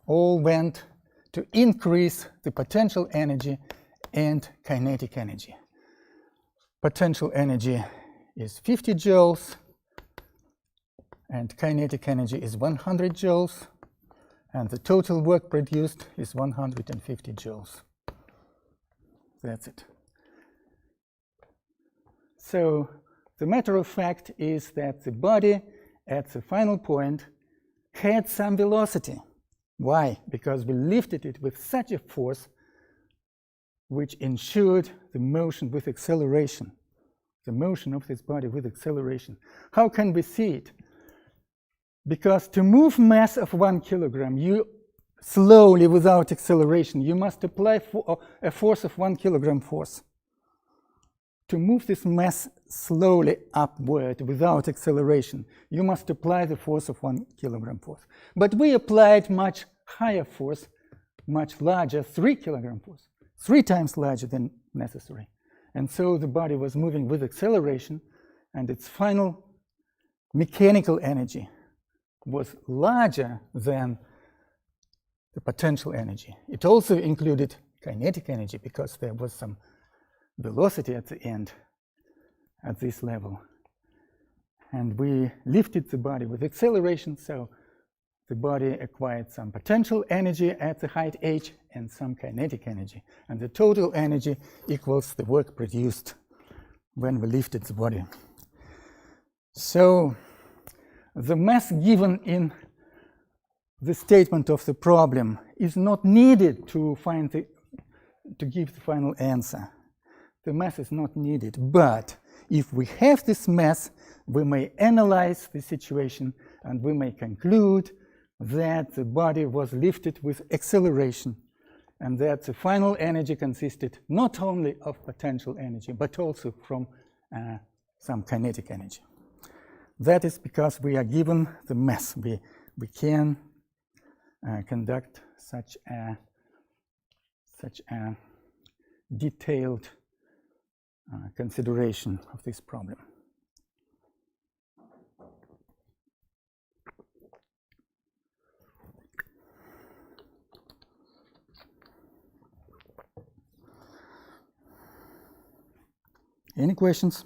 all went to increase the potential energy and kinetic energy. Potential energy is 50 joules, and kinetic energy is 100 joules. And the total work produced is 150 joules. That's it. So the matter of fact is that the body at the final point had some velocity. Why? Because we lifted it with such a force which ensured the motion with acceleration, the motion of this body with acceleration. How can we see it? Because to move mass of 1 kilogram, you slowly, without acceleration, you must apply a force of 1 kilogram force. To move this mass slowly upward without acceleration, you must apply the force of 1 kilogram force. But we applied much higher force, much larger, 3 kilogram force, 3 times larger than necessary. And so the body was moving with acceleration, and its final mechanical energy was larger than the potential energy. It also included kinetic energy because there was some velocity at the end at this level. And we lifted the body with acceleration, so the body acquired some potential energy at the height h and some kinetic energy. And the total energy equals the work produced when we lifted the body. So the mass given in the statement of the problem is not needed to give the final answer. The mass is not needed, but if we have this mass, we may analyze the situation and we may conclude that the body was lifted with acceleration and that the final energy consisted not only of potential energy but also from some kinetic energy. That is because we are given the mass. We can conduct such a detailed consideration of this problem. Any questions?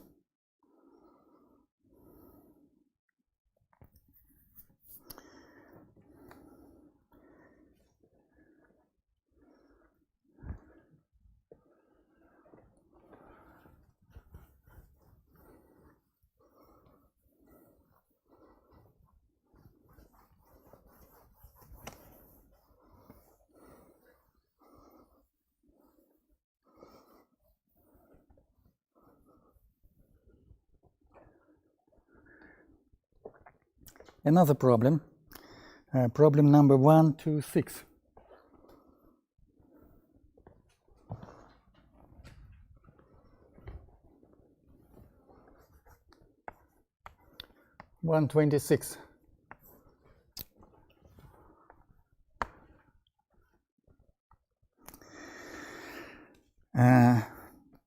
Another problem, problem number 126.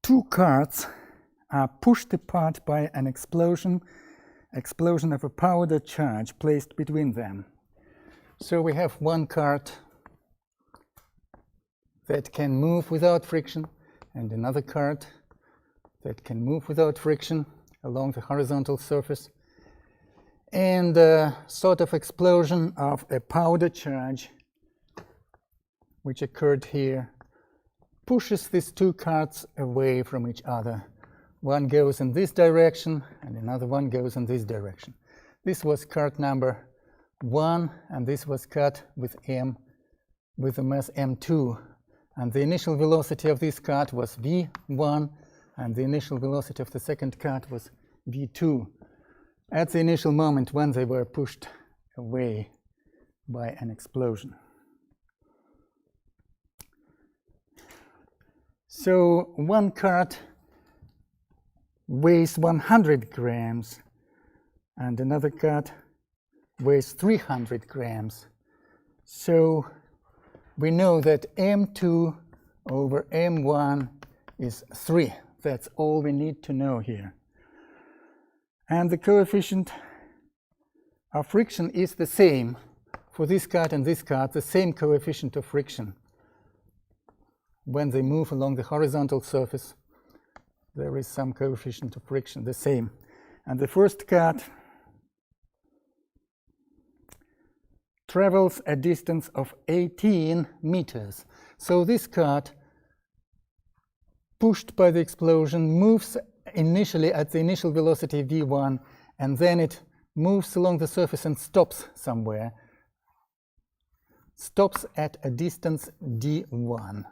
two cards are pushed apart by an explosion of a powder charge placed between them. So we have one card that can move without friction and another card that can move without friction along the horizontal surface. And a sort of explosion of a powder charge which occurred here pushes these two cards away from each other. One goes in this direction and another one goes in this direction. This was card number 1 and this was cut with the mass m2. And the initial velocity of this card was v1 and the initial velocity of the second card was v2 at the initial moment when they were pushed away by an explosion. So one card weighs 100 grams and another card weighs 300 grams. So we know that m2 over m1 is 3. That's all we need to know here. And the coefficient of friction is the same for this card and this card, the same coefficient of friction. When they move along the horizontal surface, there is some coefficient of friction, the same. And the first card travels a distance of 18 meters. So this card, pushed by the explosion, moves initially at the initial velocity v1, and then it moves along the surface and stops somewhere. Stops at a distance d1.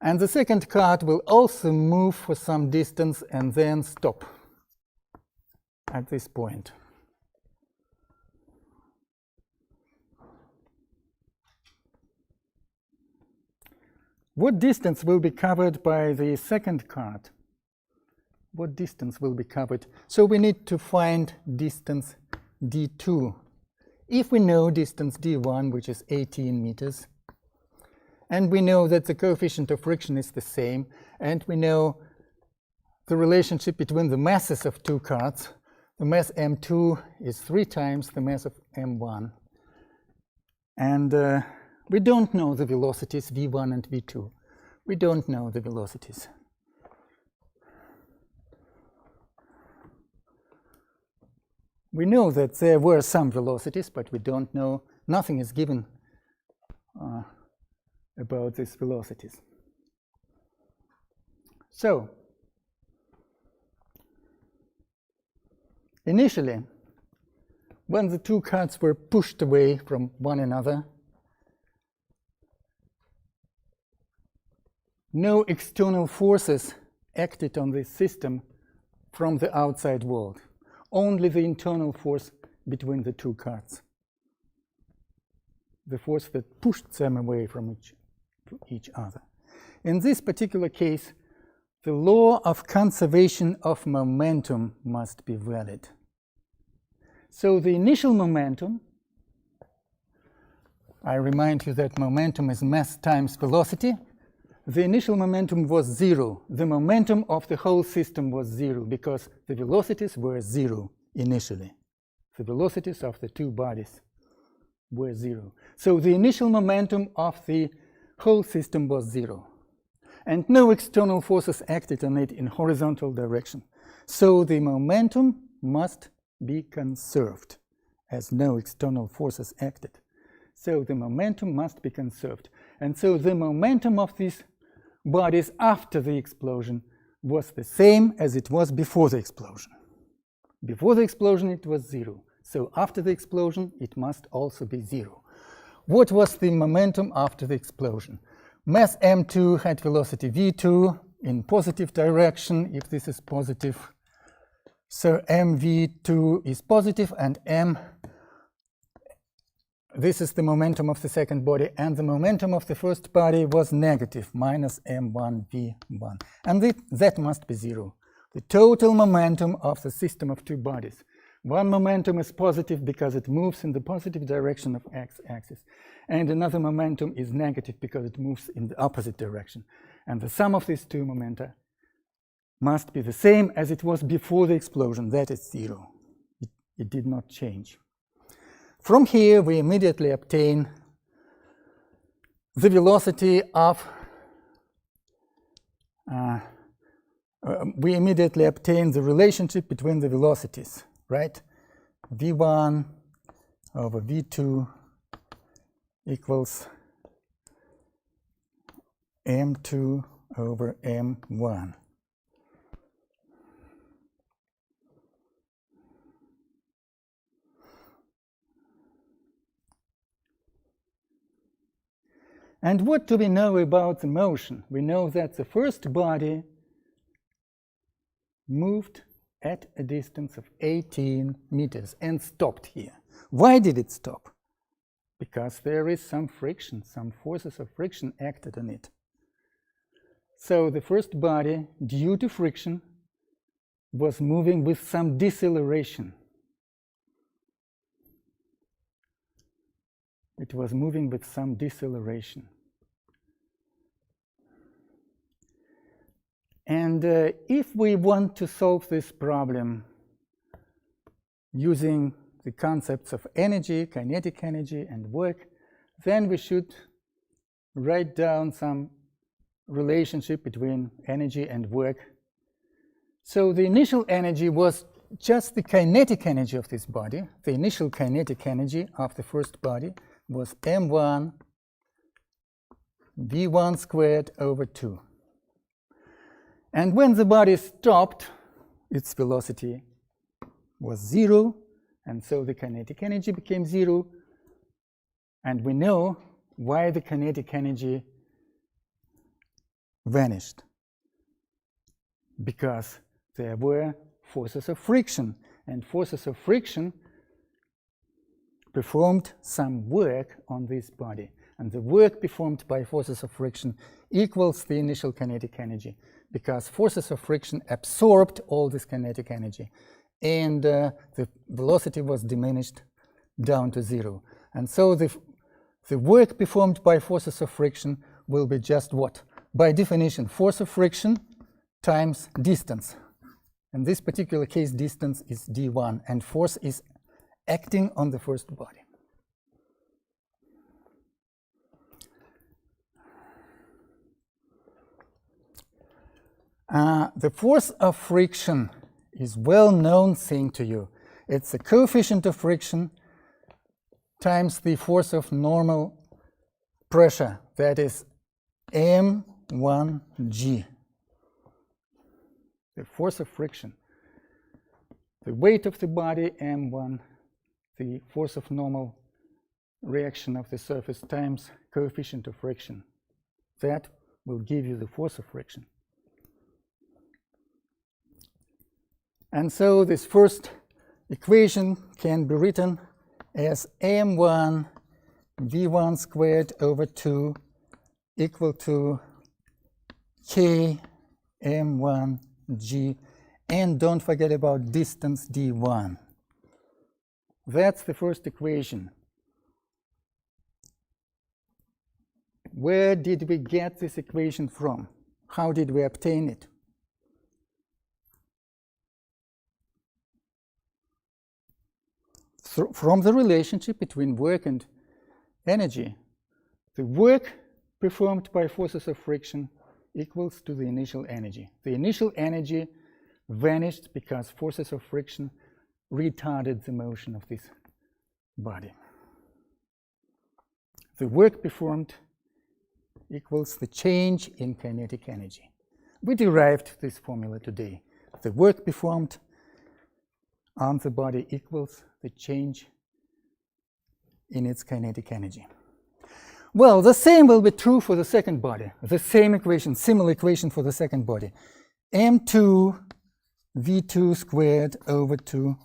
And the second card will also move for some distance and then stop at this point. What distance will be covered by the second card? What distance will be covered? So we need to find distance d2. If we know distance d1, which is 18 meters, and we know that the coefficient of friction is the same, and we know the relationship between the masses of two cards, the mass m2 is 3 times the mass of m1. And we don't know the velocities v1 and v2. We don't know the velocities. We know that there were some velocities, but we don't know, nothing is given about these velocities. So, initially, when the two cards were pushed away from one another, no external forces acted on this system from the outside world, only the internal force between the two cards, the force that pushed them away from each other. In this particular case, the law of conservation of momentum must be valid. So the initial momentum, I remind you that momentum is mass times velocity. The initial momentum was 0. The momentum of the whole system was 0 because the velocities were 0 initially. The velocities of the two bodies were 0. So the initial momentum of the whole system was 0. And no external forces acted on it in horizontal direction. So the momentum must be conserved, as no external forces acted. So the momentum must be conserved. And so the momentum of these bodies after the explosion was the same as it was before the explosion. Before the explosion it was 0. So after the explosion it must also be 0. What was the momentum after the explosion? Mass m2 had velocity v2 in positive direction, if this is positive. So mv2 is positive, and this is the momentum of the second body, and the momentum of the first body was negative, minus m1v1. And that must be 0. The total momentum of the system of two bodies One momentum is positive because it moves in the positive direction of x-axis, and another momentum is negative because it moves in the opposite direction. And the sum of these two momenta must be the same as it was before the explosion, that is 0. It did not change. From here, we immediately obtain the velocity of the relationship between the velocities, right? v1 over v2 equals m2 over m1. And what do we know about the motion? We know that the first body moved at a distance of 18 meters and stopped here. Why did it stop? Because there is some friction, some forces of friction acted on it. So the first body, due to friction, was moving with some deceleration. It was moving with some deceleration. And if we want to solve this problem using the concepts of energy, kinetic energy, and work, then we should write down some relationship between energy and work. So the initial energy was just the kinetic energy of this body. The initial kinetic energy of the first body was m1 v1 squared over 2. And when the body stopped, its velocity was 0, and so the kinetic energy became 0. And we know why the kinetic energy vanished. Because there were forces of friction, and forces of friction performed some work on this body. And the work performed by forces of friction equals the initial kinetic energy, because forces of friction absorbed all this kinetic energy, and the velocity was diminished down to 0. And so the work performed by forces of friction will be just what? By definition, force of friction times distance. In this particular case, distance is d1, and force is acting on the first body. The force of friction is a well-known thing to you. It's the coefficient of friction times the force of normal pressure, that is m1g. The force of friction. The weight of the body, m1, the force of normal reaction of the surface times coefficient of friction. That will give you the force of friction. And so this first equation can be written as m1 v1 squared over 2 equal to k m1g, and don't forget about distance d1. That's the first equation. Where did we get this equation from? How did we obtain it? From the relationship between work and energy. The work performed by forces of friction equals to the initial energy. The initial energy vanished because forces of friction retarded the motion of this body. The work performed equals the change in kinetic energy. We derived this formula today. The work performed on the body equals the change in its kinetic energy. Well, the same will be true for the second body. The same equation, similar equation for the second body. m2 v2 squared over 2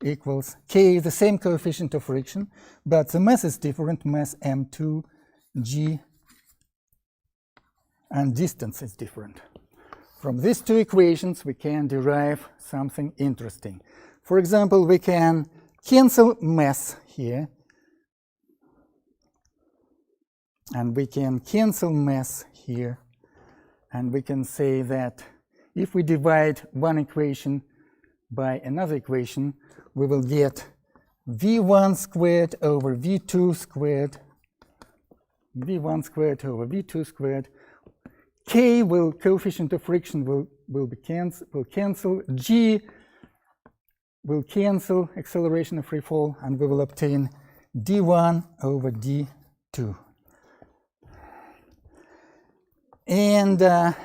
equals k, the same coefficient of friction, but the mass is different, mass m2g, and distance is different. From these two equations, we can derive something interesting. For example, we can cancel mass here, and we can cancel mass here, and we can say that if we divide one equation by another equation, we will get v1 squared over v2 squared, v1 squared over v2 squared. K will, coefficient of friction will cancel, G will cancel acceleration of free fall, and we will obtain d1 over d2. And the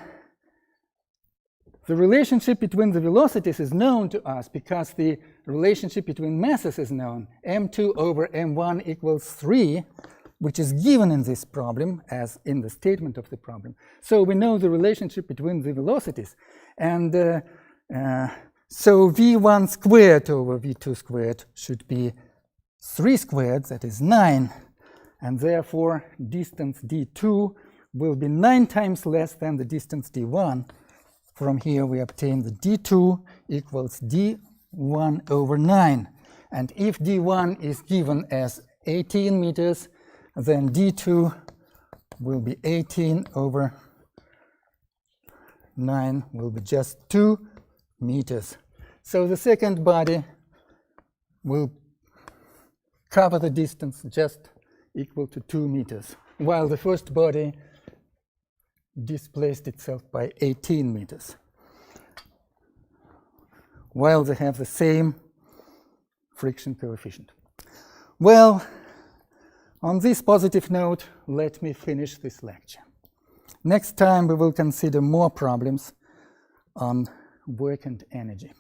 relationship between the velocities is known to us because the relationship between masses is known. m2 over m1 equals 3, which is given in this problem as in the statement of the problem. So we know the relationship between the velocities. And so v1 squared over v2 squared should be 3 squared, that is 9. And therefore, distance d2 will be 9 times less than the distance d1. From here, we obtain the d2 equals d1 over 9. And if d1 is given as 18 meters, then d2 will be 18 over 9 will be just 2 meters. So the second body will cover the distance just equal to 2 meters, while the first body displaced itself by 18 meters, while they have the same friction coefficient. Well, on this positive note, let me finish this lecture. Next time we will consider more problems on work and energy.